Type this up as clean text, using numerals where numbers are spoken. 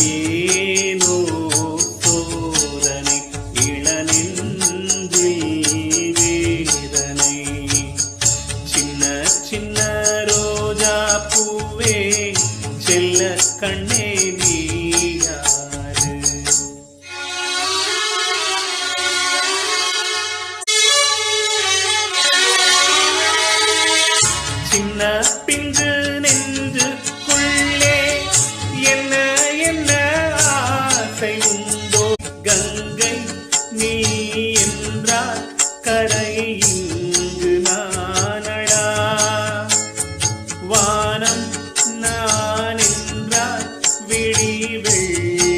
ஏனோ சோதனை இளநெஞ்சில் வேதனை. சின்ன சின்ன ரோஜா பூவே செல்ல கண்ணே நீ யாரு? சின்ன பிஞ்சு நெஞ்சுக்குள்ளே என்ன என்ன ஆசை உண்டோ? கங்கை நீ என்றால் கரை இங்கு நானடா. வானம் நான் என்றால் விழி வெள்ளி